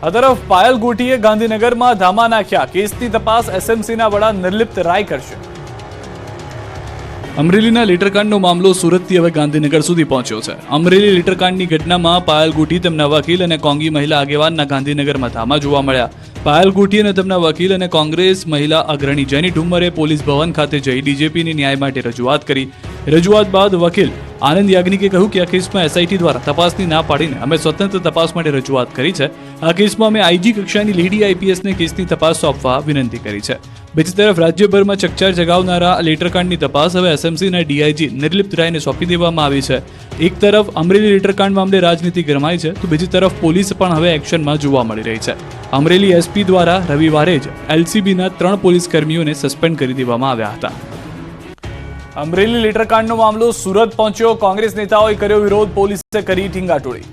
આ તરફ પાયલ ગોટીએ ગાંધીનગરમાં ધામા નાખ્યા. કેસની તપાસ એસએમસીના વડા નિર્લિપ્ત રાય કરશે. અમરેલીના લીટરકાંડનો મામલો સુરતથી હવે ગાંધીનગર સુધી પહોંચ્યો છે. અમરેલી લીટરકાંડની ઘટનામાં પાયલ ગોટી, તેમના વકીલ અને કોંગી મહિલા આગેવાનના ગાંધીનગરમાં ધામા જોવા મળ્યા. પાયલ ગોટી અને તેમના વકીલ અને કોંગ્રેસ મહિલા અગ્રણી જેની ઠુમ્મરે પોલીસ ભવન ખાતે જઈ ડીજીપીની ન્યાય માટે રજૂઆત કરી. રજૂઆત બાદ વકીલ આનંદ યાજ્ઞિકે કહ્યું કે આ કેસમાં એસઆઈટી દ્વારા તપાસની ના પાડીને અમે સ્વતંત્ર તપાસ માટે રજૂઆત કરી છે. આ કેસમાં અમે આઈજી કક્ષાની લેડી આઈપીએસને કેસની તપાસ સોંપવા વિનંતી કરી છે. બીજી તરફ રાજ્યભરમાં ચકચાર જગાવનારા લીટરકાંડની તપાસ હવે એસએમસીના ડીઆઈજી નિર્લિપ્ત રાયને સોંપી દેવામાં આવી છે. એક તરફ અમરેલી લીટરકાંડ મામલે રાજનીતિ ગરમાઈ છે, તો બીજી તરફ પોલીસ પણ હવે એક્શનમાં જોવા મળી રહી છે. અમરેલી એસપી દ્વારા રવિવારે જ એલસીબીના 3 પોલીસ કર્મીઓને સસ્પેન્ડ કરી દેવામાં આવ્યા હતા. અમરેલી લીટરકાંડનો મામલો સુરત પહોંચ્યો. કોંગ્રેસ નેતાઓએ કર્યો વિરોધ, પોલીસે કરી ઠીંગાટોળી.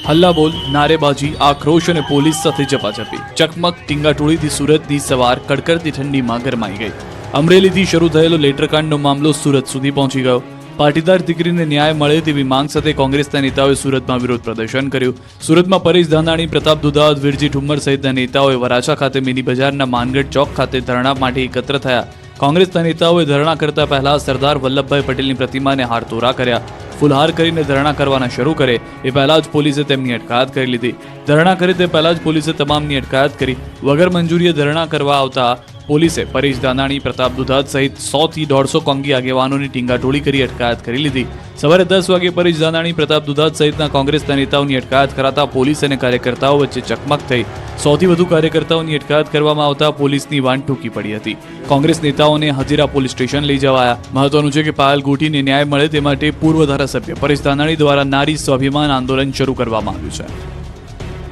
હલ્લાબોલ, નારેબાજી, આક્રોશ અને પોલીસ સાથે ઝપાઝપી, ચકમક, ટીંગાટોળીથી સુરતની સવાર કડકડતી ઠંડીમાં ગરમાઈ ગઈ. અમરેલીથી શરૂ થયેલો લીટરકાંડનો મામલો સુરત સુધી પહોંચી ગયો. પાટીદાર દીકરીને ન્યાય મળે તેવી માંગ સાથે કોંગ્રેસના નેતાઓએ સુરતમાં વિરોધ પ્રદર્શન કર્યું. સુરતમાં પરેશ ધાનાણી, પ્રતાપ દુધાત, વીરજી ઠુમ્મર સહિતના નેતાઓએ વરાછા ખાતે મિની બજારના માનગઢ ચોક ખાતે ધરણા માટે એકત્ર થયા. કોંગ્રેસના નેતાઓએ ધરણા કરતા પહેલા સરદાર વલ્લભભાઈ પટેલની પ્રતિમાને હારતોરા કર્યા. ફૂલહાર કરીને ધરણા કરવાના શરૂ કરે એ પહેલા જ પોલીસે તેમની અટકાયત કરી લીધી. ધરણા કરે તે પહેલા જ પોલીસે તમામની અટકાયત કરી. વગર મંજૂરીએ ધરણા કરવા આવતા પોલીસે પરેશ ધાનાણી, પ્રતાપ દુધાત સહિત 100 થી 150 કોંગી આગેવાનોની ટીંગાટોળી કરી અટકાયત કરી લીધી. સવારે 10 વાગે પરેશ ધાનાણી, પ્રતાપ દુધાત સહિતના કોંગ્રેસના નેતાઓની અટકાયત કરાતા પોલીસ અને કાર્યકર્તાઓ વચ્ચે ચકમક થઈ. 100 થી વધુ કાર્યકર્તાઓની અટકાયત કરવામાં આવતા પોલીસની વાન ટૂંકી પડી હતી. કોંગ્રેસ નેતાઓને હજીરા પોલીસ સ્ટેશન લઈ જવાયા. મહત્વનું છે કે પાયલ ગોટીને ન્યાય મળે તે માટે પૂર્વ ધારાસભ્ય પરેશ ધાનાણી દ્વારા નારી સ્વાભિમાન આંદોલન શરૂ કરવામાં આવ્યું છે.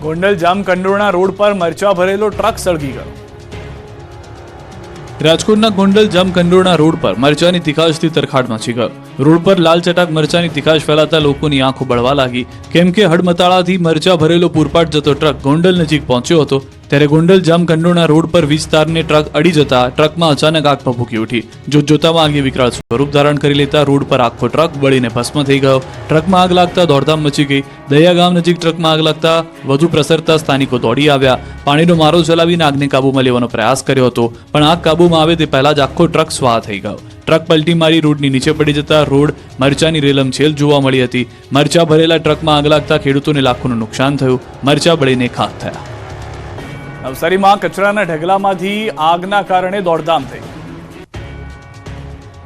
ગોંડલ જામકંડોરણા રોડ પર મરચા ભરેલો ટ્રક સળગી ગયો. રાજકોટના ગોંડલ જામકંડોરણા રોડ પર મરચાની તીખાશથી તરખાટ મચી ગયો. રોડ પર લાલ ચટાક મરચાની તીખાશ ફેલાતા લોકોની આંખો બળવા લાગી, કેમ કે હડમતાળાથી મરચા ભરેલો પૂરપાટ જતો ટ્રક ગોંડલ નજીક પહોંચ્યો હતો. ત્યારે ગોંડલ જામકંડોરણા રોડ પર વિસ્તારને ટ્રક અડી જતા ટ્રકમાં અચાનક આગ ભભૂકી ઉઠી. જોતજોતામાં આગે વિકરાળ સ્વરૂપ ધારણ કરી લેતા રોડ પર આખો ટ્રક બળીને ભસ્મ થઈ ગયો. ટ્રકમાં આગ લાગતા દોડધામ મચી ગઈ. દયા ગામ નજીક ટ્રકમાં આગ લાગતા વધુ પ્રસરતા સ્થાનિકો દોડી આવ્યા. પાણીનો મારો ચલાવીને આગને કાબૂમાં લેવાનો પ્રયાસ કર્યો હતો, પણ આગ કાબૂમાં આવે તે પહેલા જ આખો ટ્રક સ્વાહ થઈ ગયો. ટ્રક પલટી મારી રોડની નીચે પડી જતા રોડ મરચાની રેલમછેલ જોવા મળી હતી. મરચા ભરેલા ટ્રકમાં આગ લાગતા ખેડૂતોને લાખોનું નુકસાન થયું. મરચા બળીને ખાખ થયા. નવસારીમાં કચરાના ઢગલામાંથી આગના કારણે દોડધામ થઈ.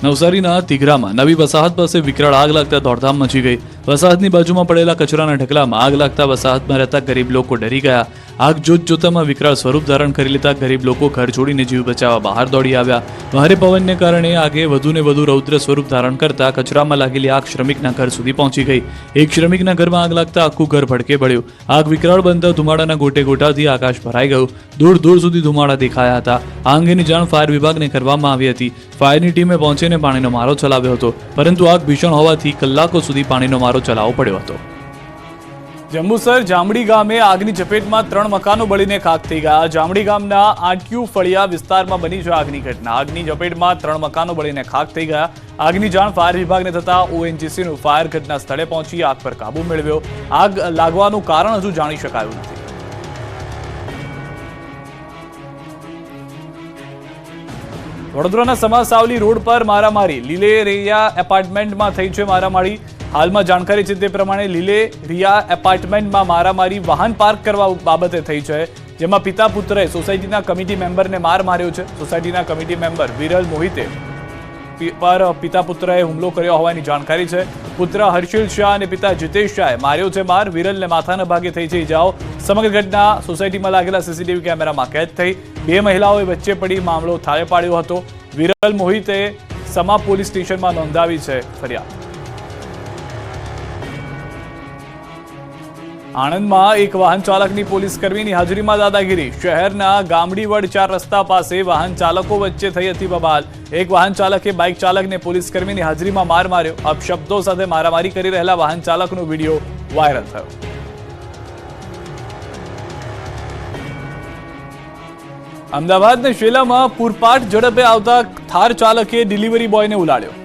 નવસારીના તિઘરામાં નવી વસાહત પાસે વિકરાળ આગ લાગતા દોડધામ મચી ગઈ. વસાહતની બાજુમાં પડેલા કચરાના ઢગલામાં આગ લાગતા વસાહતમાં રહેતા ગરીબ લોકો ડરી ગયા. આગ જોતજોતામાં વિકરાળ સ્વરૂપ ધારણ કરી લેતા ગરીબ લોકો ઘર છોડીને જીવ બચાવવા બહાર દોડી આવ્યા. ભારે પવનને કારણે આગે વધુને વધુ રૌદ્ર સ્વરૂપ ધારણ કરતા કચરામાં લાગેલી આગ શ્રમિકના ઘર સુધી પહોંચી ગઈ. એક શ્રમિકના ઘરમાં આગ લાગતા આખું ઘર ભડકે પડ્યું. આગ વિકરાળ બનતા ધુમાડાના ગોટે ગોટાથી આકાશ ભરાઈ ગયું. દૂર દૂર સુધી ધુમાડા દેખાયા હતા. આ અંગેની જાણ ફાયર વિભાગને કરવામાં આવી હતી. ફાયરની ટીમે પહોંચીને પાણીનો મારો ચલાવ્યો હતો, પરંતુ આગ ભીષણ હોવાથી કલાકો સુધી પાણીનો મારો ચલાવવો પડ્યો હતો. જંબુસર જામડી ગામે આગની ચપેટમાં 3 મકાનો બળીને ખાખ થઈ ગયા. જામડી ગામના આંટ્યુ ફળિયા વિસ્તારમાં બની છે આગની ઘટના. આગની ચપેટમાં 3 મકાનો બળીને ખાખ થઈ ગયા. આગની જાણ ફાયર વિભાગને થતા ઓએનજીસીનું ફાયર ઘટના સ્થળે પહોંચી આગ પર કાબુ મેળવ્યો. આગ લાગવાનું કારણ હજુ જાણી શકાયું નથી. વડોદરાના સમાસાવલી રોડ પર મારામારી. લીલે રિયા એપાર્ટમેન્ટમાં થઈ છે મારામારી. હાલમાં જાણકારી છે તે પ્રમાણે લીલે રિયા એપાર્ટમેન્ટમાં મારામારી વાહન પાર્ક કરવા બાબતે થઈ છે, જેમાં પિતા પુત્રએ સોસાયટીના કમિટી મેમ્બરને માર માર્યો છે. સોસાયટીના કમિટી મેમ્બર વિરલ મોહિતે પર પિતા પુત્રએ હુમલો કર્યો હોવાની જાણકારી છે. પુત્ર હર્ષિલ શાહ અને પિતા જીતેશ શાહે માર્યો છે માર. વિરલને માથાના ભાગે થઈ છે ઇજાઓ. સમગ્ર ઘટના સોસાયટીમાં લાગેલા સીસીટીવી કેમેરામાં કેદ થઈ. 2 મહિલાઓએ વચ્ચે પડી મામલો થાળે પાડ્યો હતો. વિરલ મોહિતે સમા પોલીસ સ્ટેશનમાં નોંધાવી છે ફરિયાદ. આણંદમાં એક વાહન ચાલકની પોલીસ કર્મીની હાજરીમાં દાદાગીરી. શહેરના ગામડીવડ 4 રસ્તા પાસે વાહન ચાલકો વચ્ચે થઈ હતી બબાલ. એક વાહન ચાલકે બાઇક ચાલકને પોલીસ કર્મીની હાજરીમાં માર માર્યો. અપશબ્દો સાથે મારામારી કરી રહેલા વાહન ચાલકનો વિડીયો વાયરલ થયો. અમદાવાદના શેલામાં પૂરપાટ ઝડપે આવતા થાર ચાલકે ડિલિવરી બોયને ઉલાડ્યો.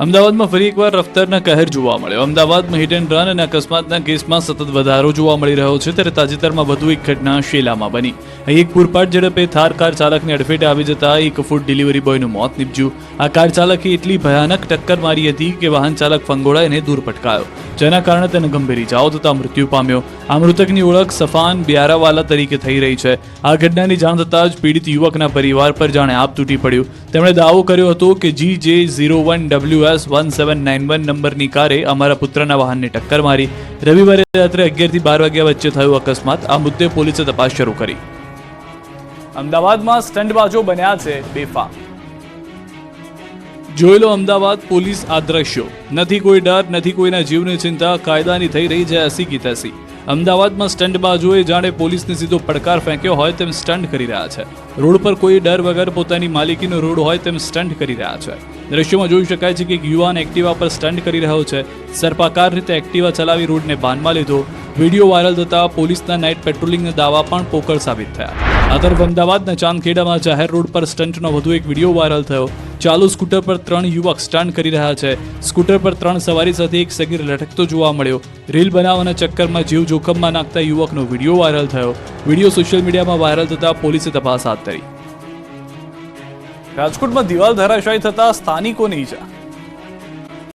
અમદાવાદમાં ફરી એકવાર રફતારના કહેર જોવા મળ્યો. અમદાવાદમાં હિટ એન્ડ રન અને અકસ્માતના કેસમાં સતત વધારો જોવા મળી રહ્યો છે, ત્યારે તાજેતરમાં વધુ એક ઘટના શેલામાં બની. અહીં એક પૂરપાટ ઝડપે થાર કાર ચાલકને અડફેટે આવી જતા એક ફૂડ ડિલિવરી બોયનું મોત નીપજ્યું. આ કાર ચાલકે એટલી ભયાનક ટક્કર મારી હતી કે વાહન ચાલક ફંગોળાઈને દૂર પટકાયો, જેના કારણે તેને ગંભીર ઇજાઓ થતા મૃત્યુ પામ્યો. આ મૃતકની ઓળખ સફાન બ્યારાવાલા તરીકે થઈ રહી છે. આ ઘટનાની જાણ થતાં જ પીડિત યુવકના પરિવાર પર જાણે આપ તૂટી પડ્યું. તેમણે દાવો કર્યો હતો કે GJ01WS1791 નંબરની કારે અમારા પુત્રના વાહનને ટક્કર મારી. રવિવારે રાત્રે 11 થી 12 વાગ્યા વચ્ચે થયો અકસ્માત. આ મુદ્દે પોલીસે તપાસ શરૂ કરી. અમદાવાદમાં સ્ટંટબાજો બન્યા છે બેફામ. જોઈ લો અમદાવાદ પોલીસ આ દ્રશ્યો. નથી કોઈ ડર, નથી કોઈના જીવની ચિંતા, કાયદાની થઈ રહી છે એસી કી તેસી. અમદાવાદમાં સ્ટંટબાજોએ જાણે પોલીસને સીધો પડકાર ફેંક્યો હોય તેમ સ્ટન્ટ કરી રહ્યા છે. રોડ પર કોઈ ડર વગર પોતાની માલિકીનો રોડ હોય તેમ સ્ટન્ટ કરી રહ્યા છે. દ્રશ્યોમાં જોઈ શકાય છે કે એક યુવાન એક્ટિવા પર સ્ટન્ટ કરી રહ્યો છે. સર્પાકાર રીતે એક્ટિવા ચલાવી રોડને બાનમાં લીધો. વિડીયો વાયરલ થતા પોલીસના નાઇટ પેટ્રોલિંગના દાવા પણ પોકળ સાબિત થયા. આ તરફ અમદાવાદના ચાંદખેડામાં જાહેર રોડ પર સ્ટન્ટનો વધુ એક વિડીયો વાયરલ થયો. ચાલુ સ્કૂટર પર 3 યુવક સ્ટન્ટ કરી રહ્યા છે. સ્કૂટર પર 3 સવારી સાથે એક સગીર લટકતો જોવા મળ્યો. રીલ બનાવવાના ચક્કરમાં જીવ જોખમમાં નાખતા યુવકનો વિડીયો વાયરલ થયો. વિડીયો સોશિયલ મીડિયામાં વાયરલ થતા પોલીસે તપાસ હાથ ધરી. રાજકોટમાં દિવાલ ધરાશાયી થતા સ્થાનિકોની ઈજા.